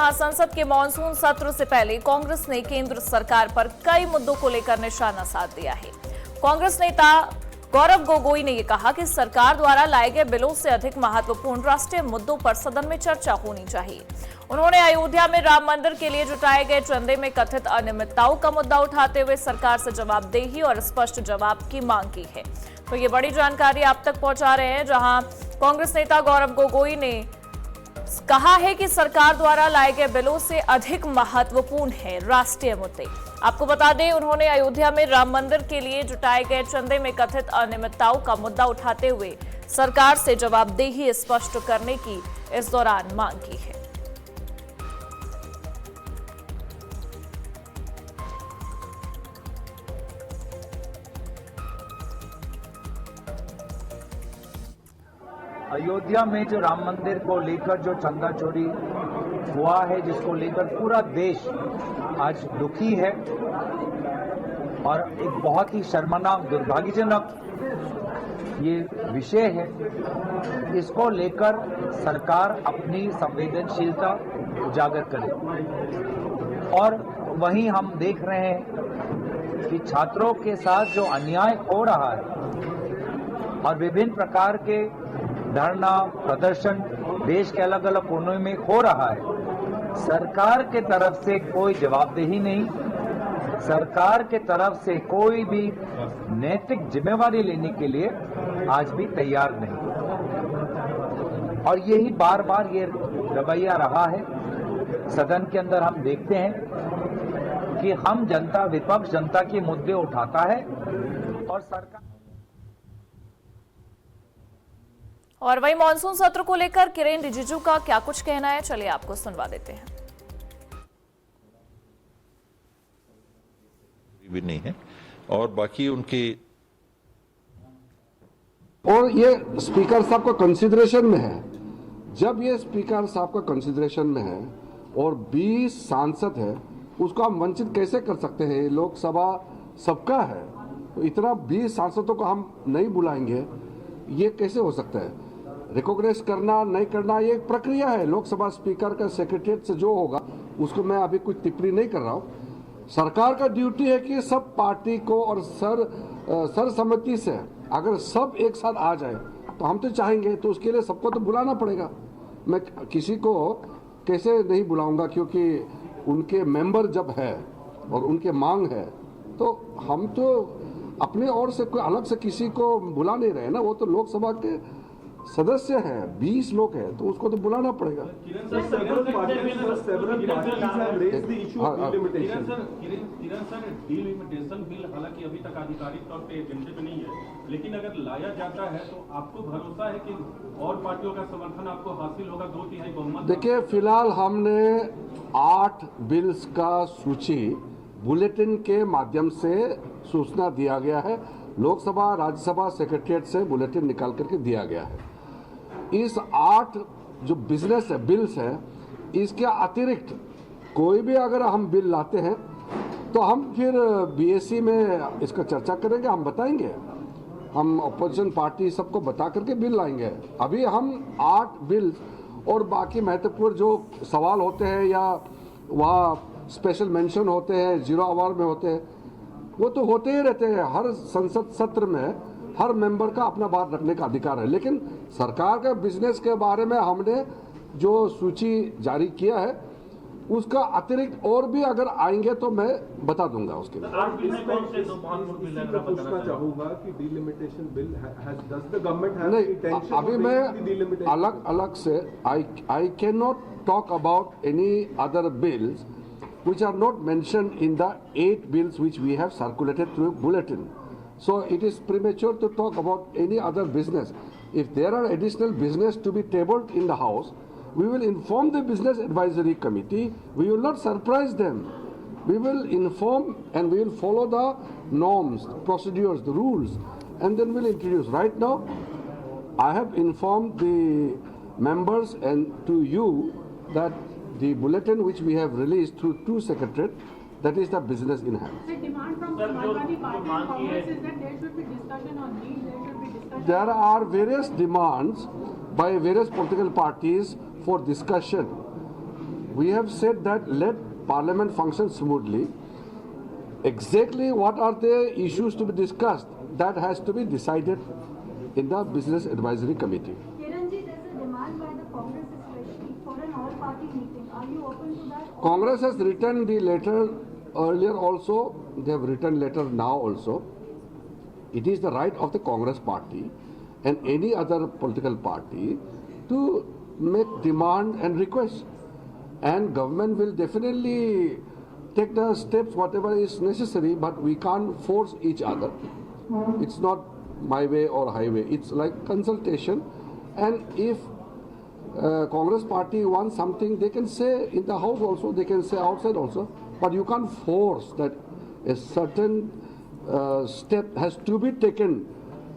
जहां संसद के मॉनसून सत्र से पहले कांग्रेस ने केंद्र सरकार पर कई मुद्दों को लेकर निशाना साध दिया है। कांग्रेस नेता गौरव गोगोई ने यह कहा कि सरकार द्वारा लाए गए बिलों से अधिक महत्वपूर्ण राष्ट्रीय मुद्दों पर सदन में चर्चा होनी चाहिए। उन्होंने अयोध्या में राम मंदिर के लिए जुटाए गए चंदे में कथित अनियमितताओं का मुद्दा उठाते हुए सरकार से जवाबदेही और स्पष्ट जवाब की मांग की है। तो ये बड़ी जानकारी आप तक पहुंचा रहे हैं, जहां कांग्रेस नेता गौरव गोगोई ने कहा है कि सरकार द्वारा लाए गए बिलों से अधिक महत्वपूर्ण है राष्ट्रीय मुद्दे। आपको बता दें, उन्होंने अयोध्या में राम मंदिर के लिए जुटाए गए चंदे में कथित अनियमितताओं का मुद्दा उठाते हुए सरकार से जवाबदेही स्पष्ट करने की इस दौरान मांग की है। अयोध्या में जो राम मंदिर को लेकर जो चंदा चोरी हुआ है, जिसको लेकर पूरा देश आज दुखी है और एक बहुत ही शर्मनाक दुर्भाग्यजनक ये विषय है, इसको लेकर सरकार अपनी संवेदनशीलता उजागर करे। और वहीं हम देख रहे हैं कि छात्रों के साथ जो अन्याय हो रहा है और विभिन्न प्रकार के धरना प्रदर्शन देश के अलग अलग कोनों में हो रहा है, सरकार के तरफ से कोई जवाबदेही नहीं, सरकार के तरफ से कोई भी नैतिक जिम्मेवारी लेने के लिए आज भी तैयार नहीं। और यही बार बार ये रवैया रहा है। सदन के अंदर हम देखते हैं कि हम जनता, विपक्ष जनता के मुद्दे उठाता है और सरकार। और वहीं मॉनसून सत्र को लेकर किरेन रिजिजू का क्या कुछ कहना है, चलिए आपको सुनवा देते हैं। भी नहीं है और बाकी उनके और ये स्पीकर साहब का कंसिडरेशन में है। जब ये स्पीकर साहब का कंसिडरेशन में है और 20 सांसद है, उसको हम वंचित कैसे कर सकते हैं? लोकसभा सबका है, तो इतना 20 सांसदों को हम नहीं बुलाएंगे, ये कैसे हो सकता है? रिकॉग्नाइज करना नहीं करना ये एक प्रक्रिया है। लोकसभा स्पीकर का सेक्रेटरीट से जो होगा उसको मैं अभी कुछ टिप्पणी नहीं कर रहा हूँ। सरकार का ड्यूटी है कि सब पार्टी को और सर्वसम्मति से अगर सब एक साथ आ जाए तो हम तो चाहेंगे, तो उसके लिए सबको तो बुलाना पड़ेगा। मैं किसी को कैसे नहीं बुलाऊंगा, क्योंकि उनके मेंबर जब है और उनके मांग है, तो हम तो अपने ओर से कोई अलग से किसी को बुला नहीं रहे ना। वो तो लोकसभा के सदस्य हैं, 20 लोग हैं, तो उसको तो बुलाना पड़ेगा। डिलिमिटेशन बिल हालांकि अभी तक आधिकारिक तौर पे एजेंडे में नहीं है, लेकिन अगर लाया जाता है तो आपको भरोसा है कि और पार्टियों का समर्थन आपको हासिल होगा? 2/3 बहुमत। देखिए, फिलहाल हमने 8 बिल्स का सूची बुलेटिन के माध्यम से सूचना दिया गया है। लोकसभा राज्यसभा सेक्रेटरीट से बुलेटिन निकाल करके दिया गया है। इस 8 जो बिजनेस है, बिल्स है, इसके अतिरिक्त कोई भी अगर हम बिल लाते हैं तो हम फिर बीएससी में इसका चर्चा करेंगे, हम बताएंगे, हम अपोजिशन पार्टी सबको बता करके बिल लाएंगे। अभी हम 8 बिल्स और बाकी महत्वपूर्ण जो सवाल होते हैं या वहाँ स्पेशल मेंशन होते हैं, 0 आवर में होते हैं, वो तो होते ही रहते हैं। हर संसद सत्र में हर मेंबर का अपना बात रखने का अधिकार है। लेकिन सरकार के बिजनेस के बारे में हमने जो सूची जारी किया है, उसका अतिरिक्त और भी अगर आएंगे तो मैं बता दूंगा उसके लिए। पूछना चाहूंगा कि delimitation bill does the government have intention? अभी मैं अलग अलग से I can not talk about any other bills which are not mentioned in the 8 bills which we have circulated through bulletin. So it is premature to talk about any other business. If there are additional business to be tabled in the House, we will inform the Business Advisory Committee. We will not surprise them. We will inform and we will follow the norms, procedures, the rules, and then we'll introduce. Right now, I have informed the members and to you that the bulletin which we have released through 2 secretariat, that is the business in hand. The demand from Samajwadi Party and Congress is that there should be discussion on these, there should be discussion. There are various demands by various political parties for discussion. we have said that let Parliament function smoothly. Exactly what are the issues to be discussed, that has to be decided in the Business Advisory Committee. Kiranji, there's a demand by the Congress especially for an all-party meeting. Are you open to that? Congress has written the letter earlier also, they have written letter now also. It is the right of the Congress party and any other political party to make demand and request. And government will definitely take the steps whatever is necessary, but we can't force each other. It's not my way or highway, it's like consultation. And if Congress party wants something, they can say in the house also, they can say outside also, but you can't force that a certain step has to be taken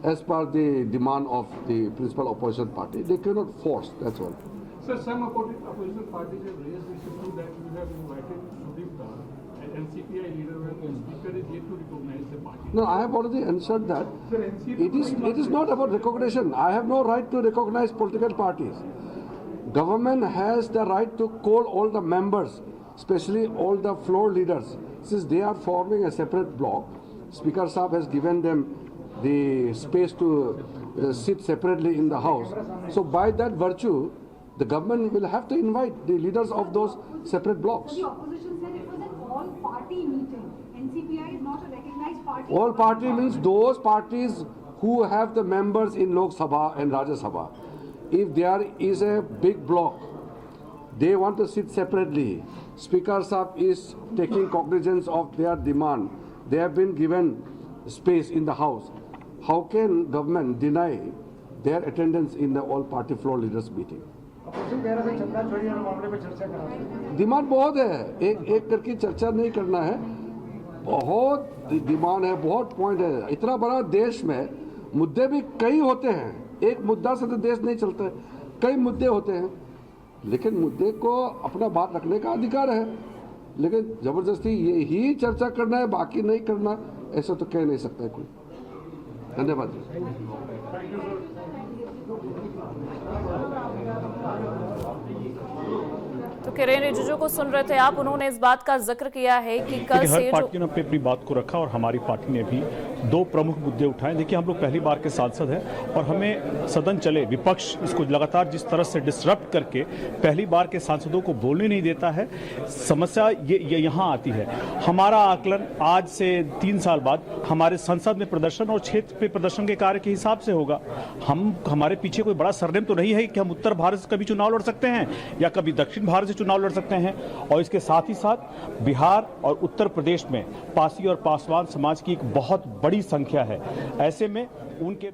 as per the demand of the principal opposition party. They cannot force, that's all. Sir, some opposition parties have raised this issue that you have invited Sudip Dar, an NCPI leader, when the speaker is yet to recognize the party. No, I have already answered that. Sir, It is not about recognition. I have no right to recognize political parties. Government has the right to call all the members, especially all the floor leaders. Since they are forming a separate block, Speaker Saab has given them the space to sit separately in the house. So by that virtue, the government will have to invite the leaders of those separate blocks. So the opposition said it was an all-party meeting. NCPI is not a recognized party. All party means those parties who have the members in Lok Sabha and Rajya Sabha. If there is a big block, they want to sit separately. Speaker Saab is taking cognizance of their demand. They have been given space in the house. How can government deny their attendance in the all-party floor leaders meeting? Demand बहुत है, एक करके चर्चा नहीं करना है, बहुत demand है, बहुत पॉइंट है. इतना बड़ा देश में मुद्दे भी कई होते हैं, एक मुद्दा से तो देश नहीं चलता है, कई मुद्दे होते हैं, लेकिन मुद्दे को अपना बात रखने का अधिकार है, लेकिन जबरदस्ती ये ही चर्चा करना है, बाकी नहीं करना, ऐसा तो कह नहीं सकता है कोई. धन्यवाद. तो किरेन रिजिजू को सुन रहे थे आप. उन्होंने इस बात का जिक्र किया है कि कल से हर पार्टी ने अपनी बात को रखा और हमारी पार्टी ने भी दो प्रमुख मुद्दे उठाए. देखिए, हम लोग पहली बार के सांसद हैं और हमें सदन चले, विपक्ष इसको लगातार जिस तरह से डिसरप्ट करके पहली बार के सांसदों को बोलने नहीं देता है, समस्या ये यहाँ आती है. हमारा आकलन आज से 3 साल बाद हमारे संसद में प्रदर्शन और क्षेत्र पे प्रदर्शन के कार्य के हिसाब से होगा. हमारे पीछे कोई बड़ा सरनेम तो नहीं है कि हम उत्तर भारत से कभी चुनाव लड़ सकते हैं या कभी दक्षिण भारत से चुनाव लड़ सकते हैं. और इसके साथ ही साथ बिहार और उत्तर प्रदेश में पासी और पासवान समाज की एक बहुत बड़ी संख्या है. ऐसे में उनके